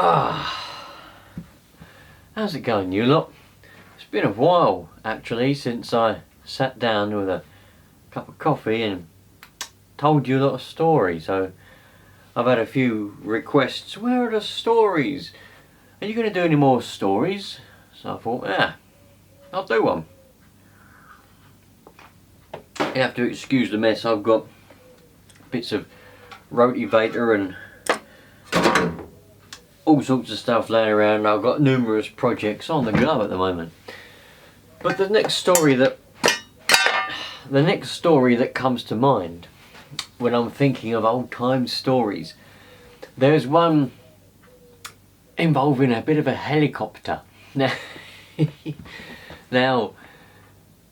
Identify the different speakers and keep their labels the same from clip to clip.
Speaker 1: Ah, how's it going, you lot? It's been a while, actually, since I sat down with a cup of coffee and told you a lot of stories. So I've had a few requests. Where are the stories? Are you going to do any more stories? So I thought, yeah, I'll do one. You have to excuse the mess. I've got bits of Rotivator and all sorts of stuff laying around. I've got numerous projects on the go at the moment. But the next story that comes to mind when I'm thinking of old time stories, there's one involving a bit of a helicopter. Now,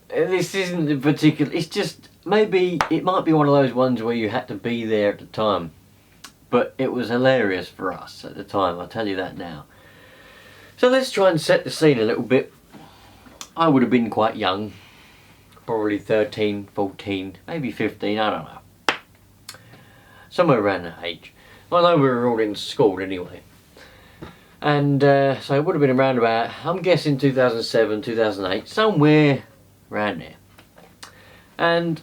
Speaker 1: this isn't a particular, it's just, maybe it might be one of those ones where you had to be there at the time, but it was hilarious for us at the time, I'll tell you that now. So let's try and set the scene a little bit. I would have been quite young, probably 13, 14, maybe 15, I don't know. Somewhere around that age. I know we were all in school anyway. And so it would have been around about, I'm guessing 2007, 2008, somewhere around there. And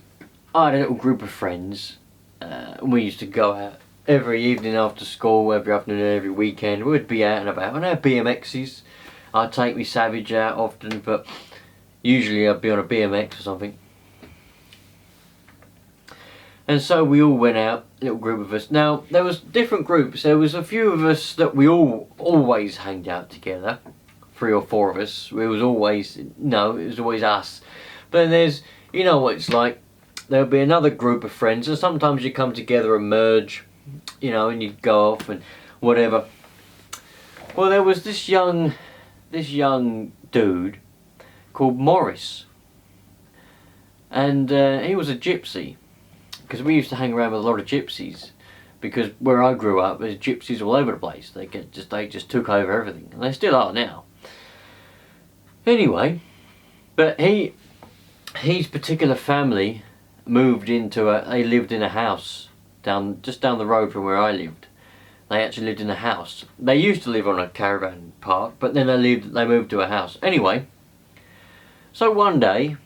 Speaker 1: I had a little group of friends, and we used to go out every evening after school, every afternoon, every weekend. We'd be out and about. And I had BMXs. I'd take me Savage out often, but usually I'd be on a BMX or something. And so we all went out, a little group of us. Now, there was different groups. There was a few of us that we all always hanged out together. 3 or 4 of us. It was always, no, it was always us. But then there's, you know what it's like. There'll be another group of friends, and sometimes you come together and merge, you know, and you go off and whatever. Well, there was this young dude called Morris. And he was a gypsy. Because we used to hang around with a lot of gypsies, because where I grew up there's gypsies all over the place. They just took over everything, and they still are now. Anyway, but his particular family moved into they lived in a house just down the road from where I lived. They actually lived in a house. They used to live on a caravan park, but then they moved to a house. Anyway, so one day,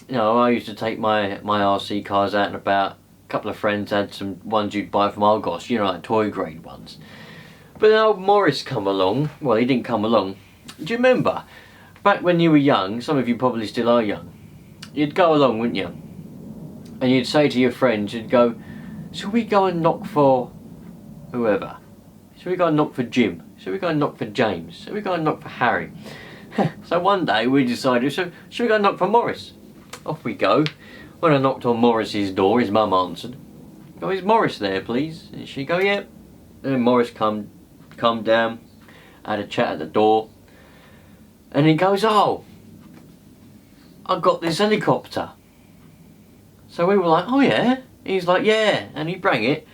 Speaker 1: you know, I used to take my RC cars out and about. A couple of friends had some ones you'd buy from Argos, you know, like toy grade ones. But then old Morris come along. Well, he didn't come along. Do you remember? Back when you were young, some of you probably still are young, you'd go along, wouldn't you? And you'd say to your friends, you'd go, shall we go and knock for whoever? Shall we go and knock for Jim? Shall we go and knock for James? Shall we go and knock for Harry? So one day we decided, so shall we go and knock for Morris? Off we go. When I knocked on Morris's door, his mum answered. Go, is Morris there, please? And she go, yeah. And Morris come down, had a chat at the door, and he goes, oh, I've got this helicopter. So we were like, oh yeah? He's like, yeah, and he bring it.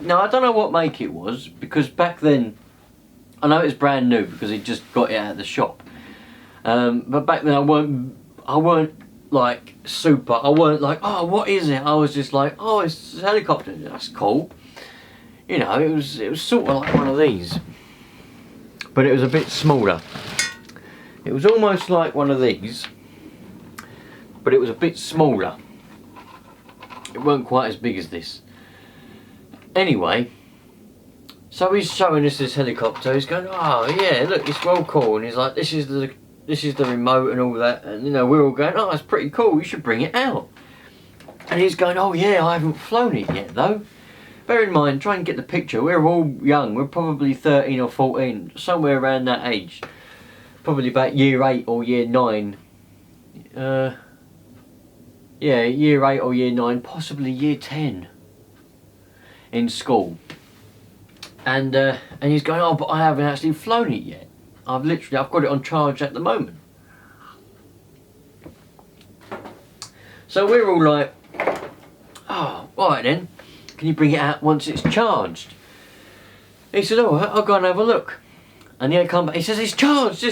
Speaker 1: Now I don't know what make it was, because back then, I know it's brand new because he just got it out of the shop. But back then I weren't like super, I weren't like, oh, what is it? I was just like, oh, it's a helicopter, that's cool. You know, it was sort of like one of these, but it was a bit smaller. It was almost like one of these, but it was a bit smaller. It weren't quite as big as this. Anyway, so he's showing us this helicopter. He's going, oh yeah, look, it's well cool. And he's like, this is the remote and all that. And you know, we're all going, oh, that's pretty cool. You should bring it out. And he's going, oh yeah, I haven't flown it yet though. Bear in mind, try and get the picture. We're all young. We're probably 13 or 14, somewhere around that age. Probably about year 8 or year 9. Yeah, year 8 or year 9, possibly year 10 in school. And he's going, oh, but I haven't actually flown it yet. I've got it on charge at the moment. So we're all like, oh, right then, can you bring it out once it's charged? He said, all right, I'll go and have a look. And he'll come back, he says, it's charged,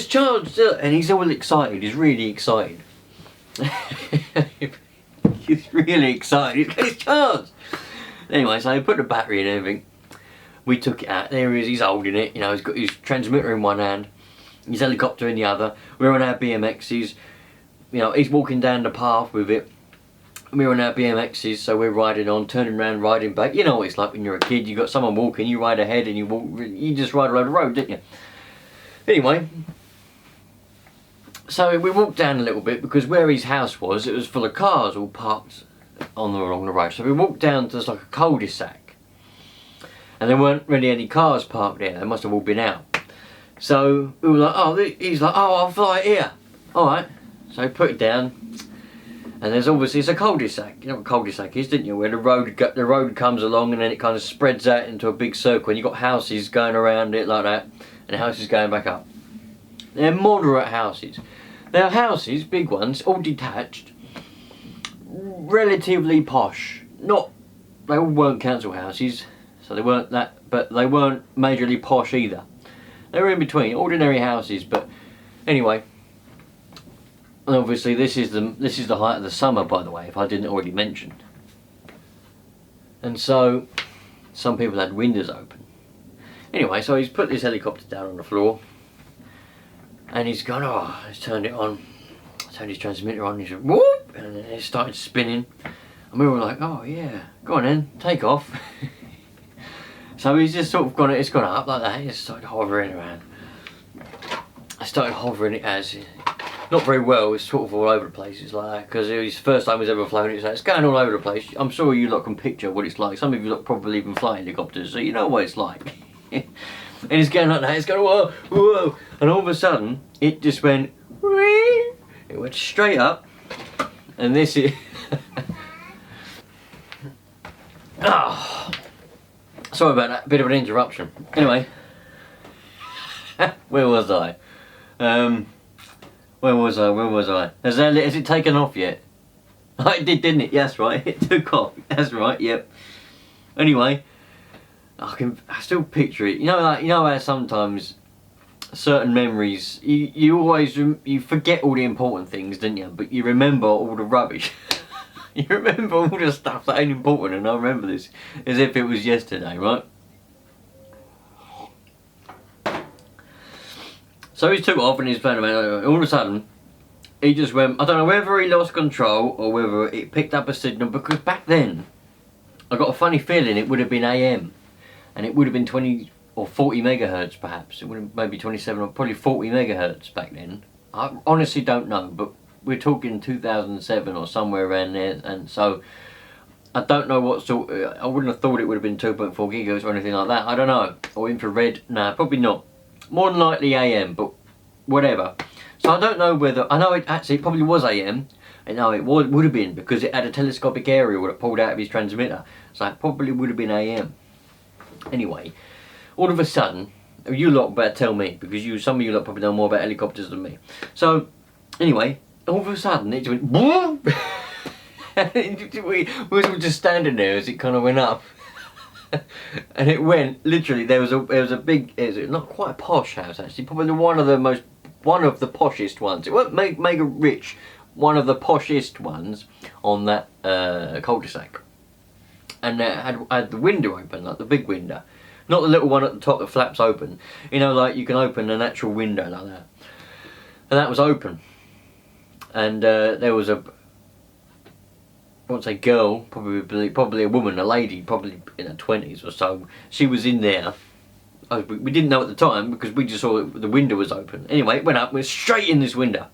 Speaker 1: and he's all excited, he's really excited. He's really excited, it's charged. Anyway, so he put the battery and everything. We took it out. There he is. He's holding it. You know, he's got his transmitter in one hand, his helicopter in the other. We're on our BMXs. You know, he's walking down the path with it. We're on our BMXs, so we're riding on, turning around, riding back. You know what it's like when you're a kid. You got someone walking, you ride ahead, and you just ride along the road, didn't you? Anyway, so we walked down a little bit because where his house was, it was full of cars all parked along the road. So we walked down to like a cul-de-sac, and there weren't really any cars parked there. They must have all been out. So we were like, oh, he's like, oh, I'll fly here. All right. So he put it down. And there's obviously, it's a cul-de-sac. You know what a cul-de-sac is, didn't you? Where the road comes along and then it kind of spreads out into a big circle, and you've got houses going around it like that, and houses going back up. They're moderate houses. They're houses, big ones, all detached, relatively posh. They all weren't council houses, so they weren't that, but they weren't majorly posh either. They were in between, ordinary houses, but anyway. And obviously this is the height of the summer, by the way, if I didn't already mention. And so some people had windows open. Anyway, so he's put this helicopter down on the floor, and he's gone, oh, he's turned it on, turned his transmitter on, he's like, whoop, and then it started spinning, and we were like, oh yeah, go on then, take off. So he's just sort of it's gone up like that, he just started hovering around. I started hovering it as, not very well, it's sort of all over the place, it's like that, because it was the first time he's ever flown it, so it's going all over the place. I'm sure you lot can picture what it's like. Some of you lot probably even fly helicopters, so you know what it's like. And it's going like that, it's going whoa, whoa, and all of a sudden, it just went, whee! It went straight up, and this is, oh, sorry about that, bit of an interruption. Anyway, where was I? Where was I? Has it taken off yet? It did, didn't it? Yes, right. It took off. That's right. Yep. Anyway, I still picture it. You know how sometimes certain memories you always forget all the important things, don't you? But you remember all the rubbish. You remember all the stuff that ain't important, and I remember this as if it was yesterday, right? So he took off and he's playing around. All of a sudden, he just went, I don't know whether he lost control or whether it picked up a signal, because back then, I got a funny feeling it would have been AM. And it would have been 20 or 40 megahertz perhaps. It would have maybe 27 or probably 40 megahertz back then. I honestly don't know, but we're talking 2007 or somewhere around there. And so, I don't know what sort, I wouldn't have thought it would have been 2.4 gigahertz or anything like that. I don't know. Or infrared, no, probably not. More than likely AM, but whatever. So I don't know whether, I know it probably was AM, and no, it would have been, because it had a telescopic aerial that pulled out of his transmitter, so it probably would have been AM. Anyway, all of a sudden, you lot better tell me, because some of you lot probably know more about helicopters than me. So, anyway, all of a sudden it just went boom! we were just standing there as it kind of went up. And it went, literally, there was a big, it was not quite a posh house actually, probably one of the poshest ones. It wasn't mega rich, one of the poshest ones on that cul-de-sac. And it had the window open, like the big window. Not the little one at the top that flaps open. You know, like you can open an actual window like that. And that was open. And there was I won't say girl, probably a woman, a lady, probably in her 20s or so. She was in there. We didn't know at the time because we just saw the window was open. Anyway, it went straight in this window.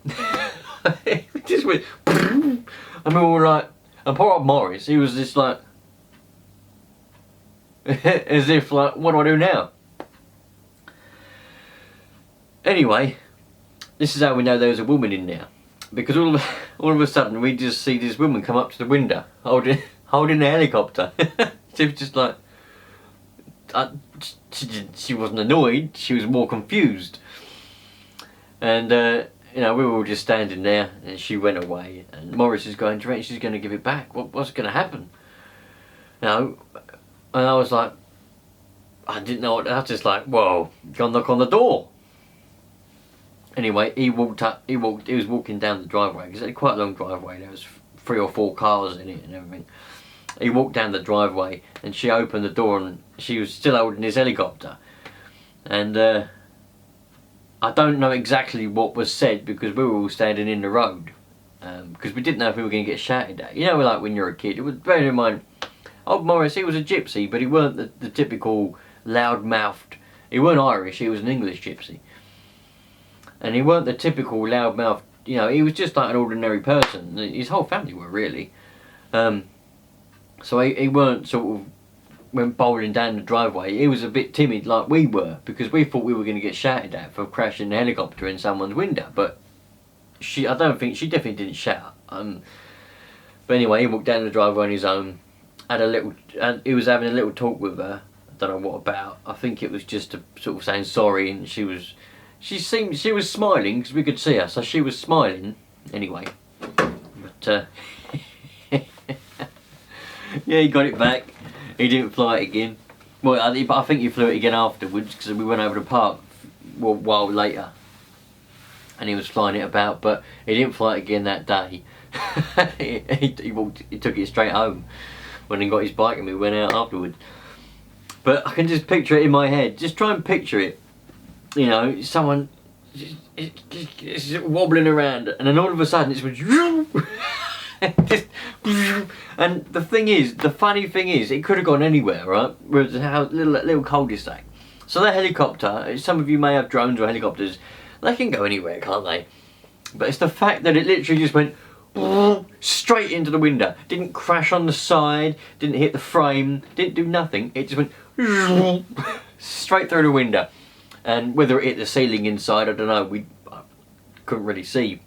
Speaker 1: It just went, and we were like, and poor old Morris, he was just like, as if like, what do I do now? Anyway, this is how we know there was a woman in there. Because all of a sudden we just see this woman come up to the window holding the helicopter. She was just like, she wasn't annoyed, she was more confused. And you know, we were all just standing there, and she went away, and Morris is going to rent, she's going to give it back. What's going to happen? You know, and I was like, I didn't know what, I was just like, whoa, go knock on the door. Anyway, he was walking down the driveway, because it had quite a long driveway, there was 3 or 4 cars in it and everything. he walked down the driveway and she opened the door and she was still holding his helicopter. And I don't know exactly what was said because we were all standing in the road. Because we didn't know if we were going to get shouted at. You know, like when you're a kid. It was, bear in mind, old Morris, he was a gypsy, but he weren't the typical loud-mouthed. He weren't Irish, he was an English gypsy. And he weren't the typical loud-mouthed, you know, he was just like an ordinary person. His whole family were, really. So he weren't sort of, went bowling down the driveway. He was a bit timid like we were, because we thought we were going to get shouted at for crashing the helicopter in someone's window. But she definitely didn't shout. But anyway, he walked down the driveway on his own. He was having a little talk with her. I don't know what about. I think it was just a sort of saying sorry, and she was smiling because we could see her, so she was smiling anyway. But yeah, he got it back. He didn't fly it again. Well, I think he flew it again afterwards because we went over the park a while later, and he was flying it about, but he didn't fly it again that day. he took it straight home when he got his bike and we went out afterwards. But I can just picture it in my head. Just try and picture it. You know, someone is wobbling around, and then all of a sudden it's just, and the funny thing is, it could have gone anywhere, right? Whereas a little cul-de-sac. So that helicopter, some of you may have drones or helicopters, they can go anywhere, can't they? But it's the fact that it literally just went straight into the window. Didn't crash on the side, didn't hit the frame, didn't do nothing. It just went straight through the window. And whether it hit the ceiling inside, I don't know, I couldn't really see.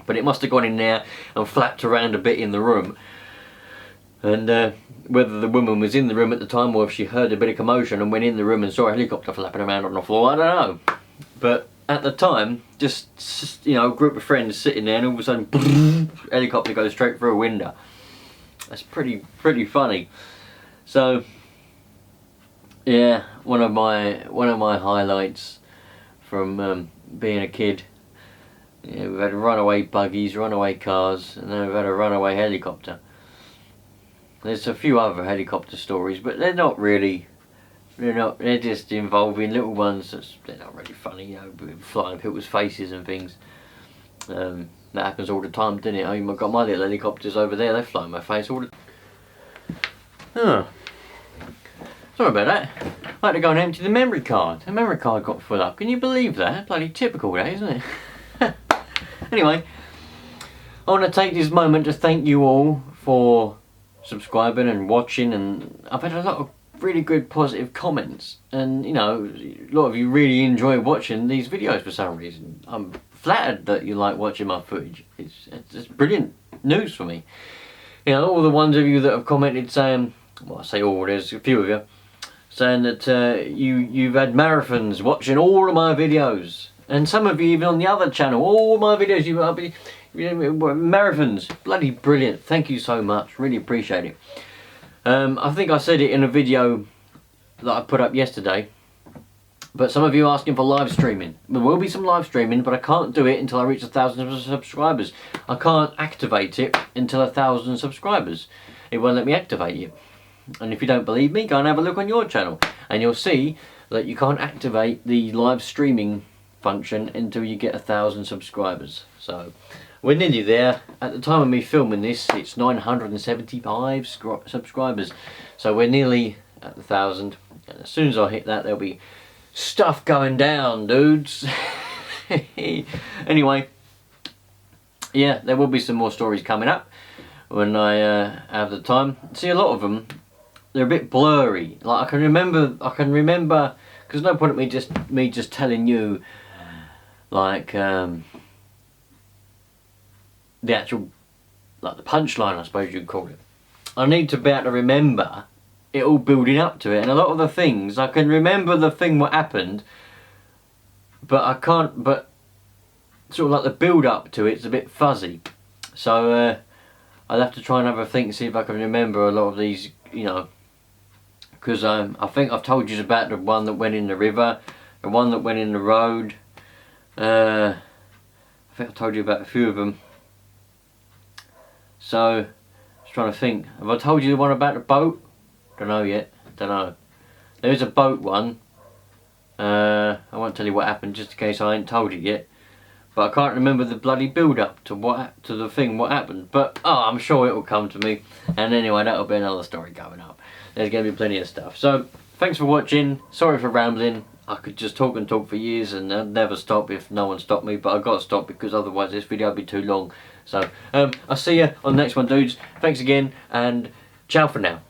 Speaker 1: But it must have gone in there and flapped around a bit in the room. And whether the woman was in the room at the time or if she heard a bit of commotion and went in the room and saw a helicopter flapping around on the floor, I don't know. But at the time, just you know, a group of friends sitting there, and all of a sudden, helicopter goes straight through a window. That's pretty funny. So yeah, one of my highlights from being a kid. Yeah, we've had runaway buggies, runaway cars, and then we've had a runaway helicopter. There's a few other helicopter stories, but they're not really. They're just involving little ones. They're not really funny, you know, flying people's faces and things. That happens all the time, doesn't it? I've got my little helicopters over there. They fly in my face all the time. Oh. Sorry about that. I had to go and empty the memory card. The memory card got full up. Can you believe that? Bloody typical, that, isn't it? Anyway, I want to take this moment to thank you all for subscribing and watching, and I've had a lot of really good positive comments, and you know, a lot of you really enjoy watching these videos for some reason. I'm flattered that you like watching my footage. It's brilliant news for me. You know, all the ones of you that have commented saying, well, I say all, there's a few of you, saying that you've had marathons watching all of my videos, and some of you even on the other channel, all my videos, marathons. Bloody brilliant. Thank you so much, really appreciate it. I think I said it in a video that I put up yesterday, but some of you are asking for live streaming. There will be some live streaming, but I can't do it until I reach 1,000 subscribers. I can't activate it until 1,000 subscribers. It won't let me activate it. And if you don't believe me, go and have a look on your channel, and you'll see that you can't activate the live streaming function until you get 1,000 subscribers. So we're nearly there. At the time of me filming this, it's 975 subscribers. So we're nearly at 1,000. And as soon as I hit that, there'll be stuff going down, dudes. Anyway, yeah, there will be some more stories coming up when I have the time. See, a lot of them, they're a bit blurry. Like I can remember, because no point at me just telling you, like, the actual, like the punchline, I suppose you'd call it. I need to be able to remember it all building up to it, and a lot of the things, I can remember the thing what happened, but I can't, but sort of like the build up to it's a bit fuzzy. So I'll have to try and have a think, see if I can remember a lot of these, you know, because I think I've told you about the one that went in the river, the one that went in the road. I think I told you about a few of them. So, just trying to think. Have I told you the one about the boat? Don't know yet. Don't know. There is a boat one. I won't tell you what happened just in case I ain't told you yet. But I can't remember the bloody build up to what happened. But I'm sure it will come to me. And anyway, that'll be another story coming up. There's going to be plenty of stuff. So thanks for watching. Sorry for rambling. I could just talk and talk for years and I'd never stop if no one stopped me. But I've got to stop because otherwise this video would be too long. So I'll see you on the next one, dudes. Thanks again and ciao for now.